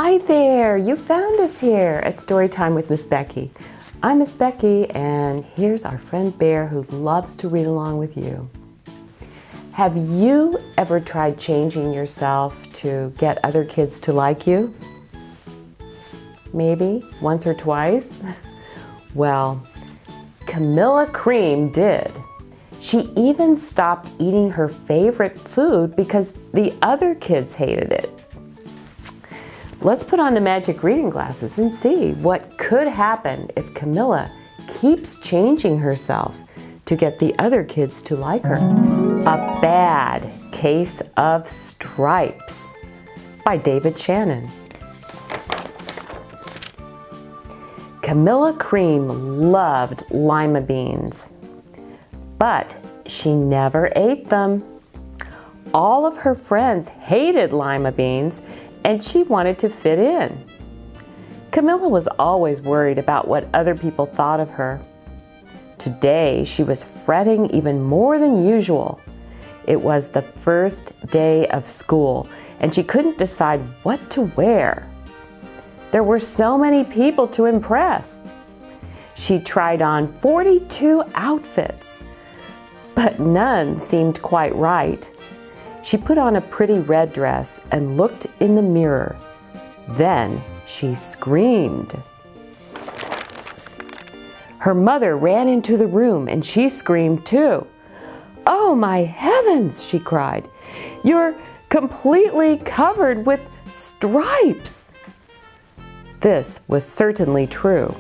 Hi there, you found us here at Storytime with Miss Becky. I'm Miss Becky, and here's our friend Bear who loves to read along with you. Have you ever tried changing yourself to get other kids to like you? Maybe once or twice? Well, Camilla Cream did. She even stopped eating her favorite food because the other kids hated it. Let's put on the magic reading glasses and see what could happen if Camilla keeps changing herself to get the other kids to like her. A Bad Case of Stripes by David Shannon. Camilla Cream loved lima beans, but she never ate them. All of her friends hated lima beans, and she wanted to fit in. Camilla was always worried about what other people thought of her. Today, she was fretting even more than usual. It was the first day of school, and she couldn't decide what to wear. There were so many people to impress. She tried on 42 outfits, but none seemed quite right. She put on a pretty red dress and looked in the mirror. Then she screamed. Her mother ran into the room and she screamed too. "Oh my heavens," she cried. "You're completely covered with stripes." This was certainly true.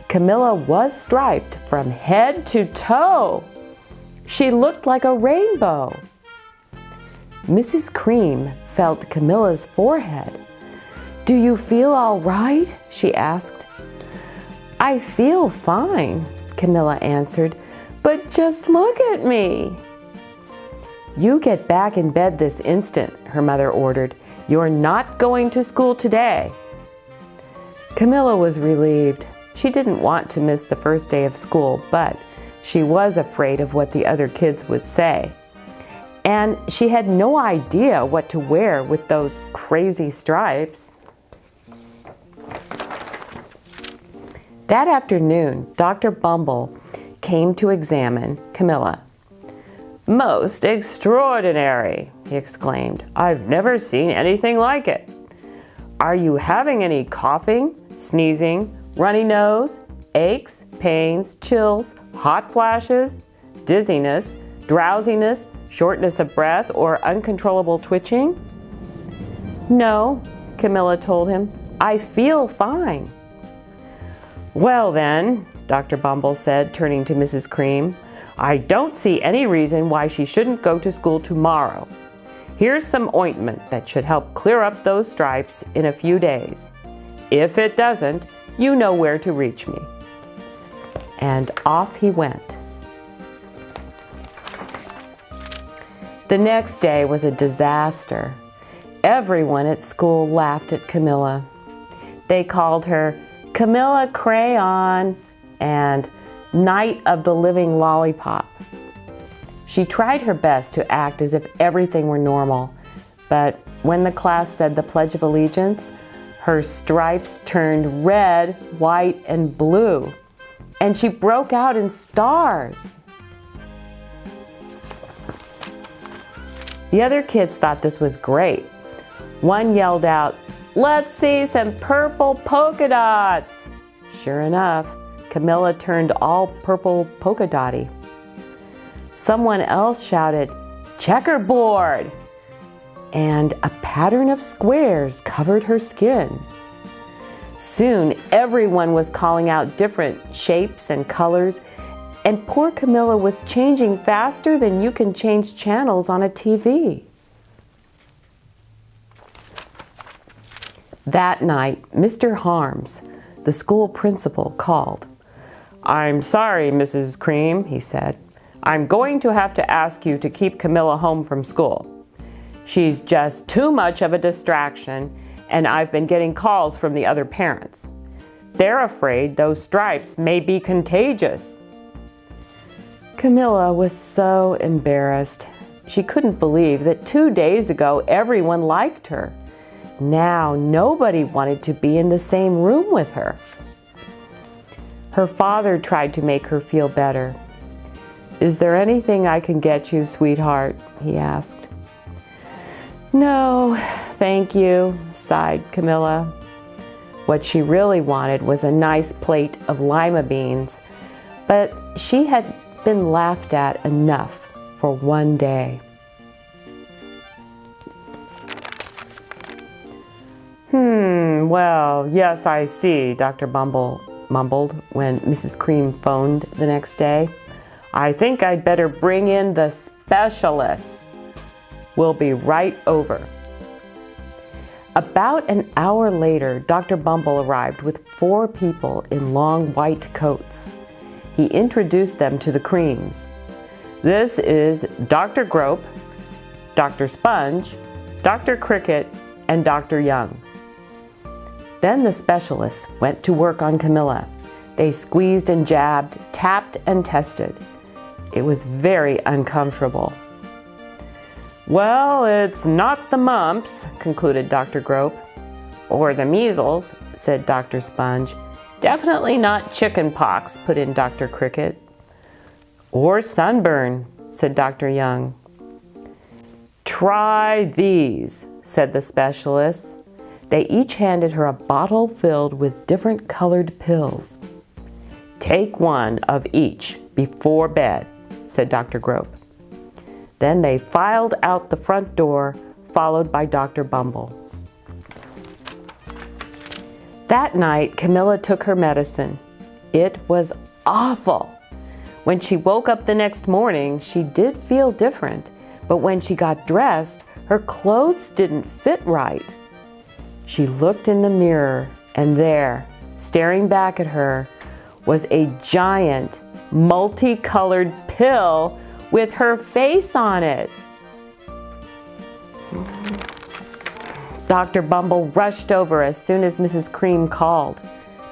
Camilla was striped from head to toe. She looked like a rainbow. Mrs. Cream felt Camilla's forehead. "Do you feel all right?" she asked. "I feel fine," Camilla answered, "but just look at me." "You get back in bed this instant," her mother ordered. "You're not going to school today." Camilla was relieved. She didn't want to miss the first day of school, but she was afraid of what the other kids would say. And she had no idea what to wear with those crazy stripes. That afternoon, Dr. Bumble came to examine Camilla. "Most extraordinary," he exclaimed. "I've never seen anything like it. Are you having any coughing, sneezing, runny nose, aches, pains, chills, hot flashes, dizziness, drowsiness, shortness of breath, or uncontrollable twitching?" "No," Camilla told him. "I feel fine." "Well then," Dr. Bumble said, turning to Mrs. Cream, "I don't see any reason why she shouldn't go to school tomorrow. Here's some ointment that should help clear up those stripes in a few days. If it doesn't, you know where to reach me." And off he went. The next day was a disaster. Everyone at school laughed at Camilla. They called her Camilla Crayon and Night of the Living Lollipop. She tried her best to act as if everything were normal, but when the class said the Pledge of Allegiance, her stripes turned red, white, and blue, and she broke out in stars. The other kids thought this was great. One yelled out, "Let's see some purple polka dots." Sure enough, Camilla turned all purple polka dotty. Someone else shouted, "Checkerboard!" And a pattern of squares covered her skin. Soon, everyone was calling out different shapes and colors, and poor Camilla was changing faster than you can change channels on a TV. That night, Mr. Harms, the school principal, called. "I'm sorry, Mrs. Cream," he said. "I'm going to have to ask you to keep Camilla home from school. She's just too much of a distraction, and I've been getting calls from the other parents. They're afraid those stripes may be contagious." Camilla was so embarrassed. She couldn't believe that 2 days ago everyone liked her. now nobody wanted to be in the same room with her. Her father tried to make her feel better. "Is there anything I can get you, sweetheart?" he asked. "No, thank you," sighed Camilla. What she really wanted was a nice plate of lima beans, but she had been laughed at enough for one day. Well, yes, I see," Dr. Bumble mumbled when Mrs. Cream phoned the next day. "I think I'd better bring in the specialist. We'll be right over." About an hour later, Dr. Bumble arrived with 4 people in long white coats. He introduced them to the Creams. "This is Dr. Grope, Dr. Sponge, Dr. Cricket, and Dr. Young." Then the specialists went to work on Camilla. They squeezed and jabbed, tapped and tested. It was very uncomfortable. "Well, it's not the mumps," concluded Dr. Grope. "Or the measles," said Dr. Sponge. "Definitely not chicken pox," put in Dr. Cricket. "Or sunburn," said Dr. Young. "Try these," said the specialists. They each handed her a bottle filled with different colored pills. "Take one of each before bed," said Dr. Grope. Then they filed out the front door, followed by Dr. Bumble. That night, Camilla took her medicine. It was awful. When she woke up the next morning, she did feel different, but when she got dressed, her clothes didn't fit right. She looked in the mirror, and there, staring back at her, was a giant, multicolored pill with her face on it. Dr. Bumble rushed over as soon as Mrs. Cream called,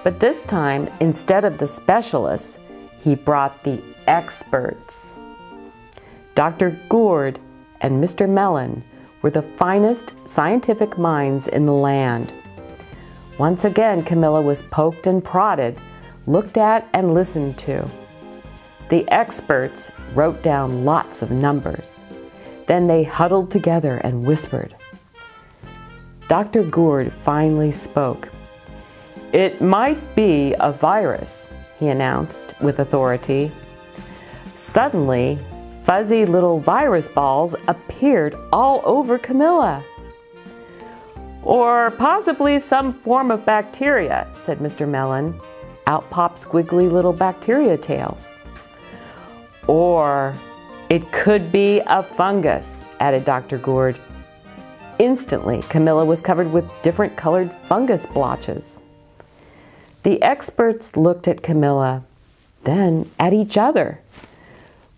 but this time, instead of the specialists, he brought the experts. Dr. Gourd and Mr. Mellon were the finest scientific minds in the land. Once again, Camilla was poked and prodded, looked at and listened to. The experts wrote down lots of numbers. Then they huddled together and whispered. Dr. Gourd finally spoke. "It might be a virus," he announced with authority. Suddenly, fuzzy little virus balls appeared all over Camilla. "Or possibly some form of bacteria," said Mr. Mellon. Out popped squiggly little bacteria tails. "Or it could be a fungus," added Dr. Gourd. Instantly, Camilla was covered with different colored fungus blotches. The experts looked at Camilla, then at each other.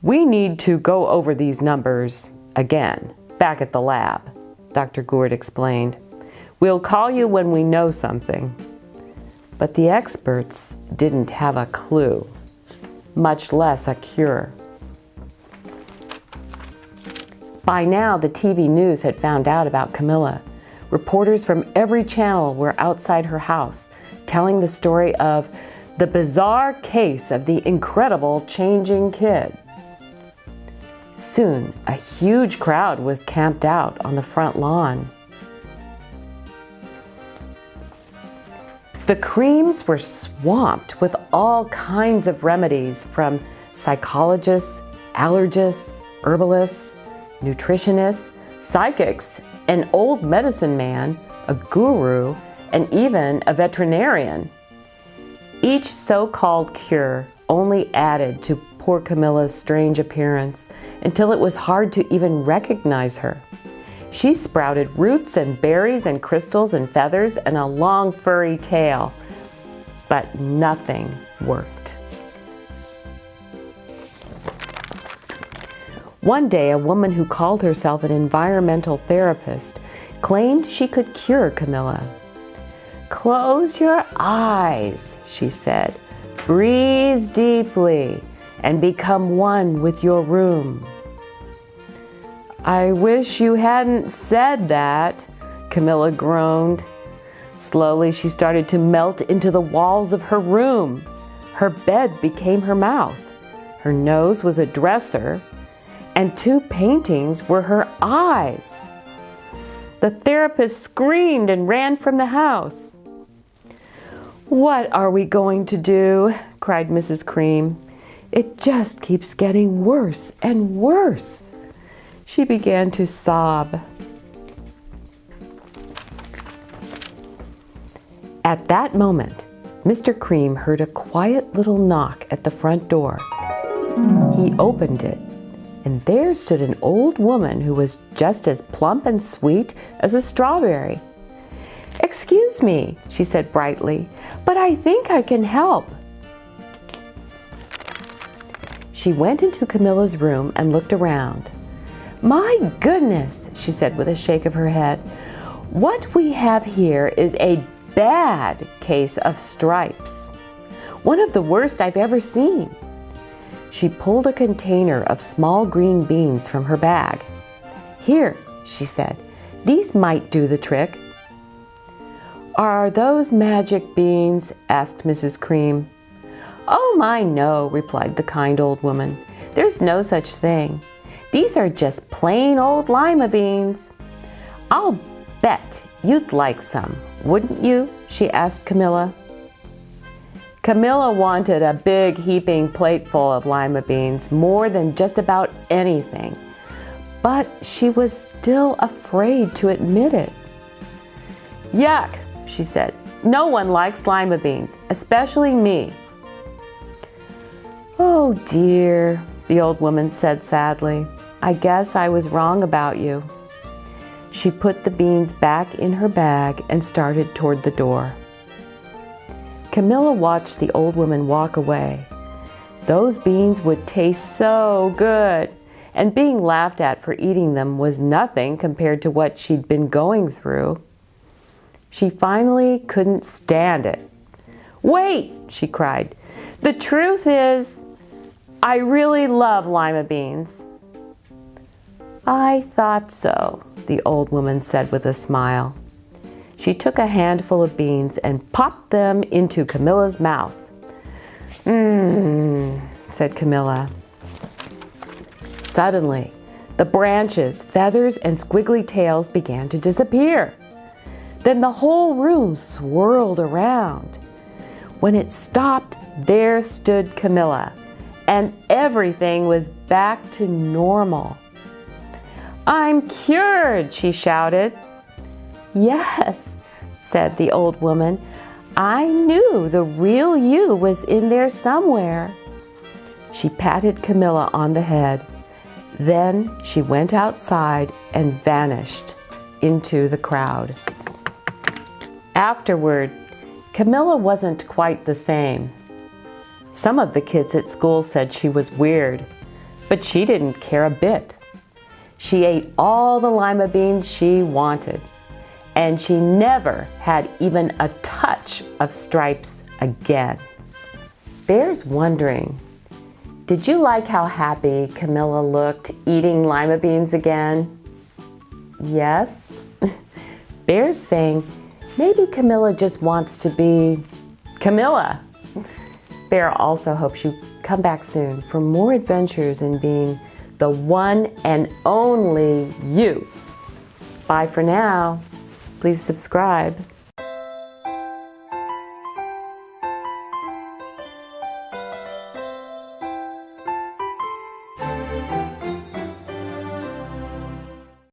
"We need to go over these numbers again, back at the lab," Dr. Gourd explained. "We'll call you when we know something." But the experts didn't have a clue, much less a cure. By now, the TV news had found out about Camilla. Reporters from every channel were outside her house, telling the story of the bizarre case of the incredible changing kid. Soon, a huge crowd was camped out on the front lawn. The Creams were swamped with all kinds of remedies from psychologists, allergists, herbalists, nutritionists, psychics, an old medicine man, a guru, and even a veterinarian. Each so-called cure only added to poor Camilla's strange appearance until it was hard to even recognize her. She sprouted roots and berries and crystals and feathers and a long furry tail, but nothing worked. One day, a woman who called herself an environmental therapist claimed she could cure Camilla. "Close your eyes," she said. "Breathe deeply and become one with your room." "I wish you hadn't said that," Camilla groaned. Slowly, she started to melt into the walls of her room. Her bed became her mouth. Her nose was a dresser, and 2 paintings were her eyes. The therapist screamed and ran from the house. "What are we going to do?" cried Mrs. Cream. "It just keeps getting worse and worse." She began to sob. At that moment, Mr. Cream heard a quiet little knock at the front door. He opened it, and there stood an old woman who was just as plump and sweet as a strawberry. "Excuse me," she said brightly, "but I think I can help." She went into Camilla's room and looked around. "My goodness," she said with a shake of her head, "what we have here is a bad case of stripes. One of the worst I've ever seen." She pulled a container of small green beans from her bag. "Here," she said, "these might do the trick." "Are those magic beans?" asked Mrs. Cream. "Oh my, no," replied the kind old woman. "There's no such thing. These are just plain old lima beans. I'll bet you'd like some, wouldn't you?" she asked Camilla. Camilla wanted a big heaping plateful of lima beans more than just about anything, but she was still afraid to admit it. "Yuck," she said. "No one likes lima beans, especially me." "Oh dear," the old woman said sadly. "I guess I was wrong about you." She put the beans back in her bag and started toward the door. Camilla watched the old woman walk away. Those beans would taste so good, and being laughed at for eating them was nothing compared to what she'd been going through. She finally couldn't stand it. "Wait," she cried. "The truth is, I really love lima beans." "I thought so," the old woman said with a smile. She took a handful of beans and popped them into Camilla's mouth. "Mmm," said Camilla. Suddenly, the branches, feathers, and squiggly tails began to disappear. Then the whole room swirled around. When it stopped, there stood Camilla, and everything was back to normal. "I'm cured," she shouted. "Yes," said the old woman. "I knew the real you was in there somewhere." She patted Camilla on the head. Then she went outside and vanished into the crowd. Afterward, Camilla wasn't quite the same. Some of the kids at school said she was weird, but she didn't care a bit. She ate all the lima beans she wanted, and she never had even a touch of stripes again. Bear's wondering, did you like how happy Camilla looked eating lima beans again? Yes? Bear's saying, maybe Camilla just wants to be Camilla. Bear also hopes you come back soon for more adventures in being the one and only you. Bye for now. Please subscribe.